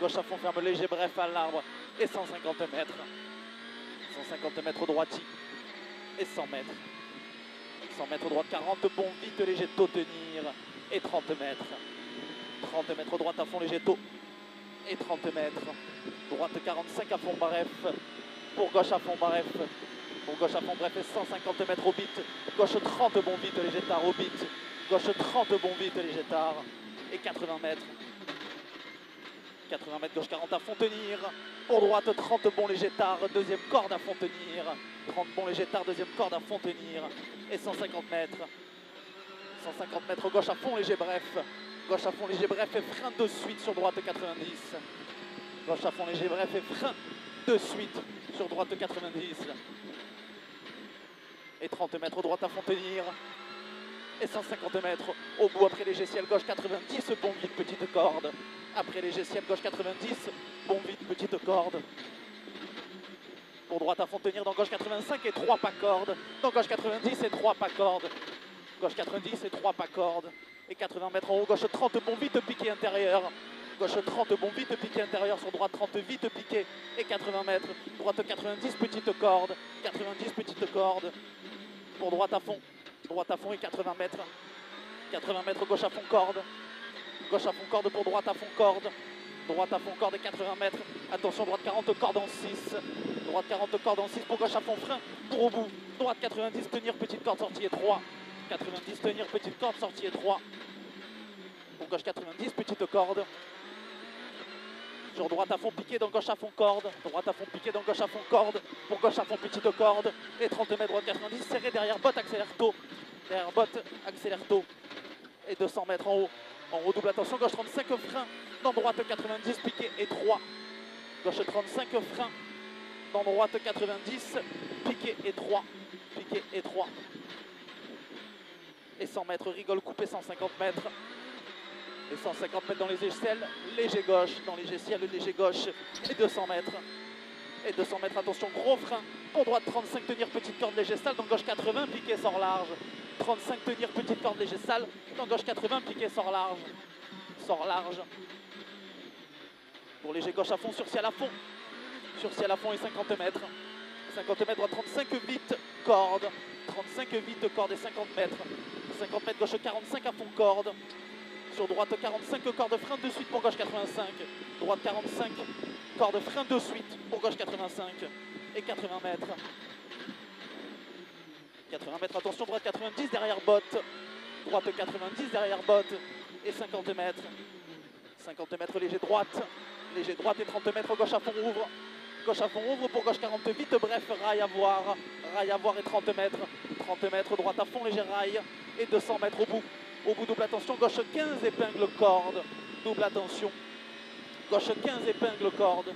gauche à fond, ferme léger, bref à l'arbre. Et 150 mètres. 150 mètres droiti. Et 100 mètres. 100 mètres droite, 40 bon, vite léger taux tenir. Et 30 mètres. 30 mètres droite à fond léger taux. Et 30 mètres. Droite 45 à fond bref. Pour gauche à fond bref. Pour gauche à fond bref et 150 mètres au bit. Gauche 30 bon vite léger tard au bit. Gauche 30 bon vite léger tard. Et 80 mètres. 80 mètres, gauche 40 à fond tenir. Pour droite 30 bon léger tard. Deuxième corde à fond tenir. 30 bon léger tard, deuxième corde à fond tenir. Et 150 mètres. 150 mètres gauche à fond léger bref. Gauche à fond léger bref et frein de suite sur droite 90. Gauche à fond léger bref et frein de suite sur droite 90. Et 30 mètres droite à fond tenir. Et 150 mètres au bout après léger ciel gauche 90, bon vite petite corde. Après léger ciel gauche 90, bon vite petite corde. Pour droite à fond tenir dans gauche 85 et 3 pas corde. Dans gauche 90 et 3 pas corde. Gauche 90 et 3 pas corde. Et 80 mètres en haut, gauche 30 bon vite piqué intérieur. Gauche 30 bon vite piqué intérieur sur droite 30 vite piqué. Et 80 mètres. Droite 90 petite corde. 90 petite corde. Pour droite à fond. Droite à fond et 80 mètres. 80 mètres gauche à fond corde. Gauche à fond corde pour droite à fond corde. Droite à fond corde et 80 mètres. Attention, droite 40 corde en 6. Droite 40 corde en 6 pour gauche à fond frein. Pour au bout. Droite 90 tenir petite corde sortie et 3. 90 tenir petite corde sortie et 3. Pour gauche 90 petite corde. Sur droite à fond piqué dans gauche à fond corde. Droite à fond piqué dans gauche à fond corde. Pour gauche à fond petite corde. Et 30 mètres droite 90 serré derrière botte accélère tôt. Derrière botte accélère tôt. Et 200 mètres en haut. En haut double attention gauche 35 frein. Dans droite 90 piqué et 3. Gauche 35 frein. Dans droite 90 piqué et 3. Piqué et 3. Et 100 mètres rigole coupé 150 mètres. Et 150 mètres dans les échelles, léger gauche, dans léger ciel, léger gauche, et 200 mètres. Et 200 mètres, attention, gros frein. Pour droite, 35, tenir petite corde léger sale, dans gauche 80, piqué, sort large. 35, tenir petite corde léger sale, dans gauche 80, piqué, sort large. Sort large. Pour léger gauche à fond, sur ciel à fond. Sur ciel à fond et 50 mètres. 50 mètres, droite 35, vite, corde. 35, vite, corde et 50 mètres. 50 mètres, gauche 45 à fond, corde. Sur droite 45, corde frein de suite pour gauche 85. Droite 45, corde frein de suite pour gauche 85. Et 80 mètres. 80 mètres, attention, droite 90 derrière botte. Droite 90 derrière botte. Et 50 mètres. 50 mètres léger droite. Léger droite et 30 mètres gauche à fond ouvre. Gauche à fond ouvre pour gauche 40 vite, bref, rail à voir. Rail à voir et 30 mètres. 30 mètres, droite à fond, léger rail. Et 200 mètres au bout. Au bout, double attention, gauche 15, épingle corde. Double attention. Gauche 15, épingle corde.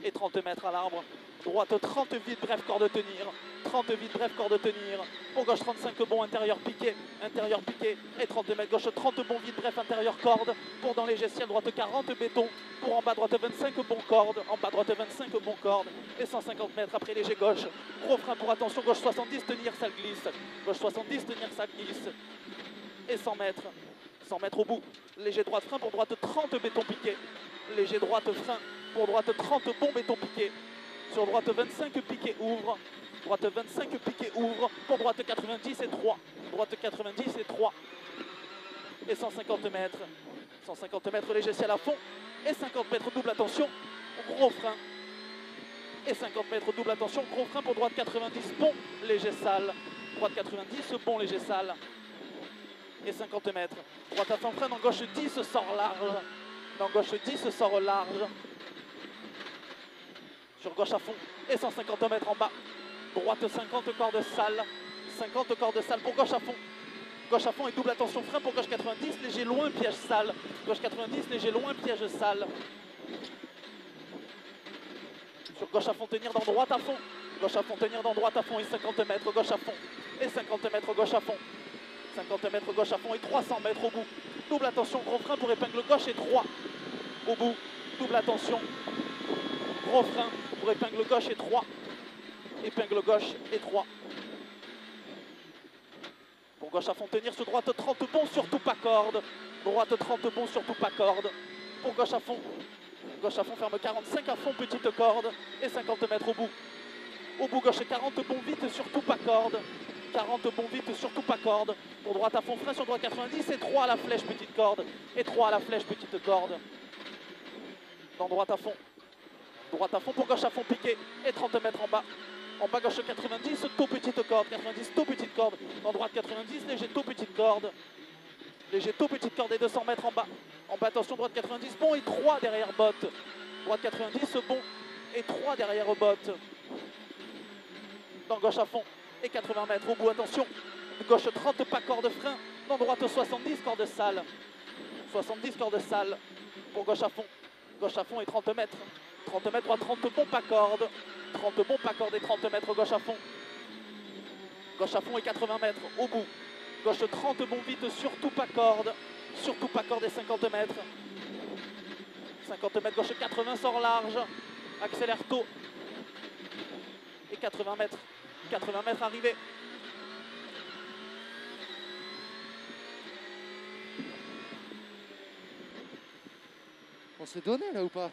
Et 30 mètres à l'arbre. Droite 30, vite, bref, corde tenir. 30, vite, bref, corde tenir. Pour gauche 35, bon, intérieur piqué. Intérieur piqué. Et 30 mètres, gauche 30, bon, vite, bref, intérieur corde. Pour dans léger ciel, droite 40, béton. Pour en bas, droite 25, bon, corde. En bas, droite 25, bon, corde. Et 150 mètres après léger gauche. Gros frein pour attention, gauche 70, tenir, ça glisse. Gauche 70, tenir, ça glisse. Et 100 mètres. 100 mètres au bout. Léger droite frein pour droite 30, béton piqué. Léger droite frein pour droite 30, bon, béton piqué. Sur droite 25, piqué, ouvre. Droite 25, piqué, ouvre. Pour droite 90 et 3. Droite 90 et 3. Et 150 mètres. 150 mètres léger ciel à fond. Et 50 mètres double attention. Gros frein. Et 50 mètres double attention. Gros frein pour droite 90, bon, léger sale. Droite 90, bon, léger sale. Et 50 mètres. Droite à fond frein. Dans gauche 10, sort large. Dans gauche 10, sort large. Sur gauche à fond et 150 mètres en bas. Droite 50 corde sale. 50 corde sale pour gauche à fond. Gauche à fond et double attention frein pour gauche 90. Léger loin, piège sale. Gauche 90, léger loin, piège sale. Sur gauche à fond tenir dans droite à fond. Gauche à fond tenir dans droite à fond et 50 mètres gauche à fond. Et 50 mètres gauche à fond. 50 mètres gauche à fond et 300 mètres au bout. Double attention, gros frein pour épingle gauche et 3 au bout. Double attention. Gros frein pour épingle gauche et 3. Épingle gauche et 3. Pour gauche à fond, tenir sur droite 30 bon, surtout pas corde. Droite 30 bon, surtout pas corde. Pour gauche à fond. Gauche à fond, ferme 45 à fond, petite corde. Et 50 mètres au bout. Au bout, gauche 40 bon, vite, surtout pas corde. 40 bon, vite, surtout pas corde. Pour droite à fond, frein sur droite 90 et 3 à la flèche, petite corde. Et 3 à la flèche, petite corde. Dans droite à fond. Droite à fond pour gauche à fond, piqué. Et 30 mètres en bas. En bas gauche 90, taux petite corde, 90, taux petite corde. En droite 90, léger taux petite corde. Léger taux petite corde et 200 mètres en bas. En bas attention, droite 90, bon et 3 derrière botte. Droite 90, bon et 3 derrière botte. Dans gauche à fond et 80 mètres au bout, attention. Gauche 30, pas corde frein. Dans droite 70, corde sale. 70, corde sale. Pour gauche à fond. Gauche à fond et 30 mètres. 30 mètres, droite 30 bon, pas corde. 30 bon, pas corde et 30 mètres gauche à fond. Gauche à fond et 80 mètres au bout. Gauche 30 bon, vite, surtout pas corde. Surtout pas corde et 50 mètres. 50 mètres, gauche 80, sort large. Accélère tôt. Et 80 mètres. 80 mètres arrivé. On s'est donné là ou pas?